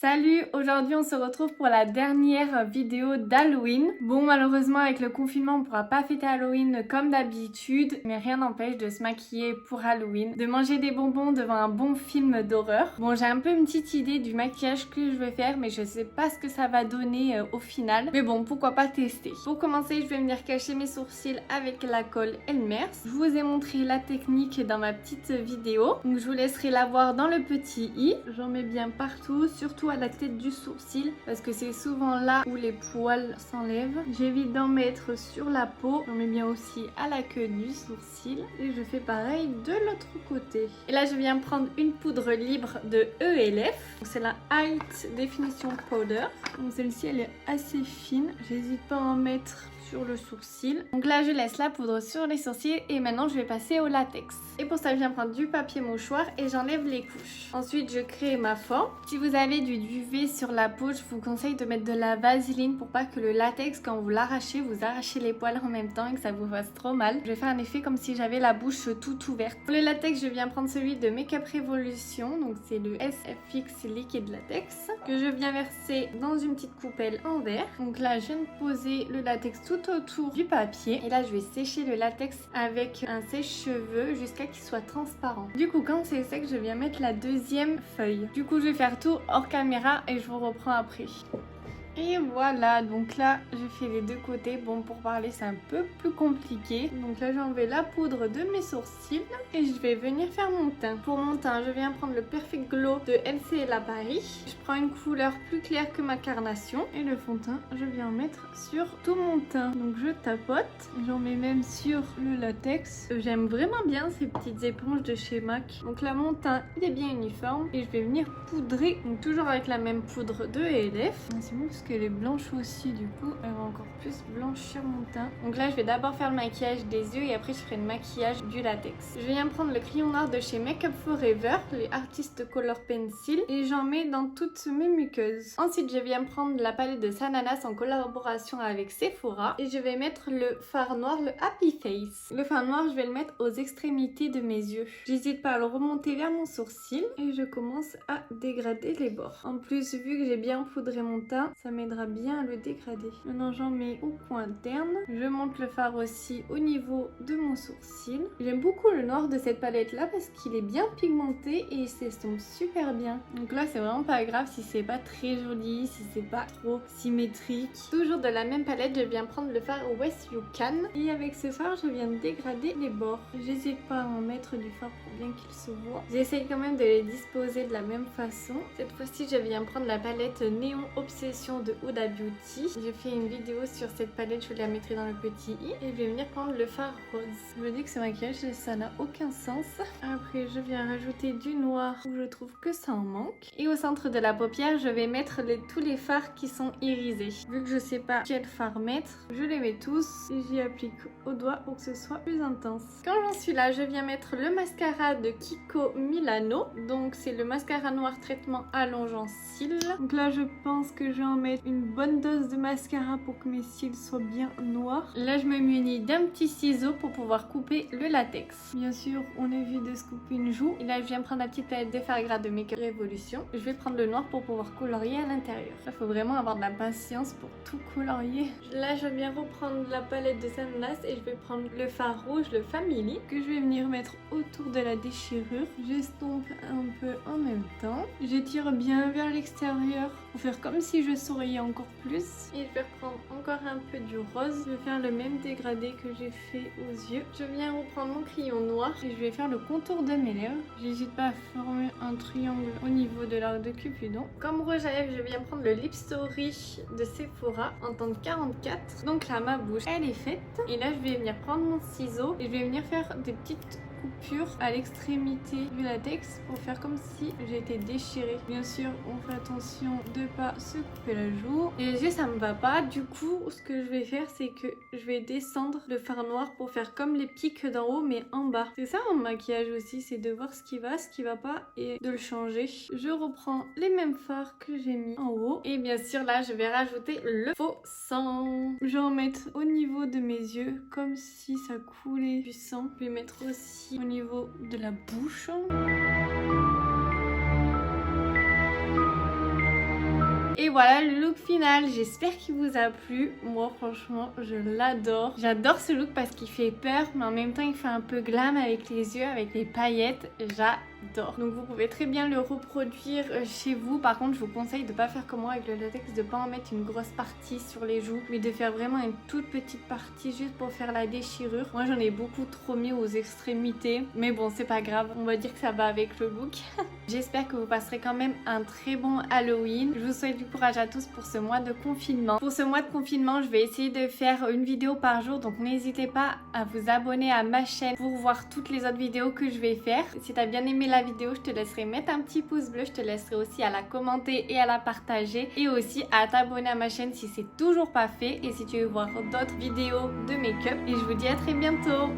Salut, aujourd'hui on se retrouve pour la dernière vidéo d'Halloween. Bon, malheureusement avec le confinement on pourra pas fêter Halloween comme d'habitude, mais rien n'empêche de se maquiller pour Halloween, de manger des bonbons devant un bon film d'horreur. Bon, j'ai un peu une petite idée du maquillage que je vais faire, mais je sais pas ce que ça va donner au final. Mais bon, pourquoi pas tester. Pour commencer, je vais venir cacher mes sourcils avec la colle Elmer's. Je vous ai montré la technique dans ma petite vidéo, donc je vous laisserai la voir dans le petit i. J'en mets bien partout, surtout à la tête du sourcil parce que c'est souvent là où les poils s'enlèvent. J'évite d'en mettre sur la peau. J'en mets bien aussi à la queue du sourcil et je fais pareil de l'autre côté. Et là je viens prendre une poudre libre de ELF. C'est la Height Definition Powder. Donc celle-ci elle est assez fine. J'hésite pas à en mettre sur le sourcil. Donc là je laisse la poudre sur les sourcils et maintenant je vais passer au latex. Et pour ça je viens prendre du papier mouchoir et j'enlève les couches. Ensuite je crée ma forme. Si vous avez du duvet sur la peau, je vous conseille de mettre de la vaseline pour pas que le latex, quand vous l'arrachez, vous arrachez les poils en même temps et que ça vous fasse trop mal. Je vais faire un effet comme si j'avais la bouche toute ouverte. Pour le latex je viens prendre celui de Makeup Revolution, donc c'est le SFX Liquid Latex, que je viens verser dans une petite coupelle en verre. Donc là je viens de poser le latex tout autour du papier et là je vais sécher le latex avec un sèche-cheveux jusqu'à qu'il soit transparent. Du coup quand c'est sec je viens mettre la deuxième feuille. Du coup je vais faire tout hors caméra et je vous reprends après. Et voilà, donc là je fais les deux côtés. Bon, pour parler c'est un peu plus compliqué. Donc là j'ai enlevé la poudre de mes sourcils et je vais venir faire mon teint. Pour mon teint je viens prendre le Perfect Glow de LCL Paris. Je prends une couleur plus claire que ma carnation et le fond de teint je viens en mettre sur tout mon teint. Donc je tapote, j'en mets même sur le latex. J'aime vraiment bien ces petites éponges de chez MAC. Donc là mon teint il est bien uniforme et je vais venir poudrer, donc toujours avec la même poudre de ELF. C'est bon parce qu'elle est blanche aussi, du coup elle va encore plus blanchir mon teint. Donc là je vais d'abord faire le maquillage des yeux et après je ferai le maquillage du latex. Je viens prendre le crayon noir de chez Makeup Forever, les Artist Color Pencil, et j'en mets dans toutes mes muqueuses. Ensuite je viens prendre la palette de Sananas en collaboration avec Sephora et je vais mettre le fard noir, le Happy Face. Le fard noir je vais le mettre aux extrémités de mes yeux. J'hésite pas à le remonter vers mon sourcil et je commence à dégrader les bords. En plus vu que j'ai bien poudré mon teint, ça m'aidera bien à le dégrader. Maintenant j'en mets au coin interne. Je monte le fard aussi au niveau de mon sourcil. J'aime beaucoup le noir de cette palette là parce qu'il est bien pigmenté et il s'estompe super bien. Donc là c'est vraiment pas grave si c'est pas très joli, si c'est pas trop symétrique. Toujours de la même palette je viens prendre le fard West You Can et avec ce fard je viens dégrader les bords. J'hésite pas à en mettre du fard pour bien qu'il se voit. J'essaye quand même de les disposer de la même façon. Cette fois-ci je viens prendre la palette Néon Obsession de Huda Beauty. J'ai fait une vidéo sur cette palette, je vous la mettrai dans le petit i. Et je vais venir prendre le fard rose. Je me dis que ce maquillage, ça n'a aucun sens. Après, je viens rajouter du noir où je trouve que ça en manque. Et au centre de la paupière, je vais mettre tous les fards qui sont irisés. Vu que je sais pas quel fard mettre, je les mets tous et j'y applique au doigt pour que ce soit plus intense. Quand j'en suis là, je viens mettre le mascara de Kiko Milano. Donc c'est le mascara noir traitement allongeant cils. Donc là, je pense que je vais en mettre une bonne dose de mascara pour que mes cils soient bien noirs. Là je me munis d'un petit ciseau pour pouvoir couper le latex. Bien sûr on évite de se couper une joue. Et là je viens prendre la petite palette de fard gras de Makeup Revolution. Je vais prendre le noir pour pouvoir colorier à l'intérieur. Là faut vraiment avoir de la patience pour tout colorier. Là je viens reprendre la palette de Sananas et je vais prendre le fard rouge, le Family, que je vais venir mettre autour de la déchirure. J'estompe un peu en même temps. J'étire bien vers l'extérieur pour faire comme si je souriais encore plus. Et je vais reprendre encore un peu du rose. Je vais faire le même dégradé que j'ai fait aux yeux. Je viens reprendre mon crayon noir et je vais faire le contour de mes lèvres. J'hésite pas à former un triangle au niveau de l'arc de Cupidon. Comme rouge à lèvres, je viens prendre le Lip Story de Sephora en teinte 44. Donc là, ma bouche, elle est faite. Et là, je vais venir prendre mon ciseau et je vais venir faire des petites coupure à l'extrémité du latex pour faire comme si j'étais déchirée. Bien sûr on fait attention de pas se couper la joue et les yeux ça me va pas, du coup ce que je vais faire c'est que je vais descendre le fard noir pour faire comme les pics d'en haut mais en bas. C'est ça en maquillage aussi, c'est de voir ce qui va pas et de le changer. Je reprends les mêmes fards que j'ai mis en haut et bien sûr là je vais rajouter le faux sang. Je vais en mettre au niveau de mes yeux comme si ça coulait du sang. Je vais mettre aussi au niveau de la bouche. Et voilà le look final, j'espère qu'il vous a plu. Moi franchement je l'adore. J'adore ce look parce qu'il fait peur mais en même temps il fait un peu glam avec les yeux, avec les paillettes. J'adore. Donc vous pouvez très bien le reproduire chez vous. Par contre je vous conseille de pas faire comme moi avec le latex, de pas en mettre une grosse partie sur les joues, mais de faire vraiment une toute petite partie juste pour faire la déchirure. Moi j'en ai beaucoup trop mis aux extrémités, mais bon c'est pas grave, on va dire que ça va avec le look. J'espère que vous passerez quand même un très bon Halloween. Je vous souhaite du courage à tous pour ce mois de confinement. Pour ce mois de confinement, je vais essayer de faire une vidéo par jour, donc n'hésitez pas à vous abonner à ma chaîne pour voir toutes les autres vidéos que je vais faire. Si tu as bien aimé la vidéo, je te laisserai mettre un petit pouce bleu, je te laisserai aussi à la commenter et à la partager, et aussi à t'abonner à ma chaîne si c'est toujours pas fait et si tu veux voir d'autres vidéos de make-up. Et je vous dis à très bientôt.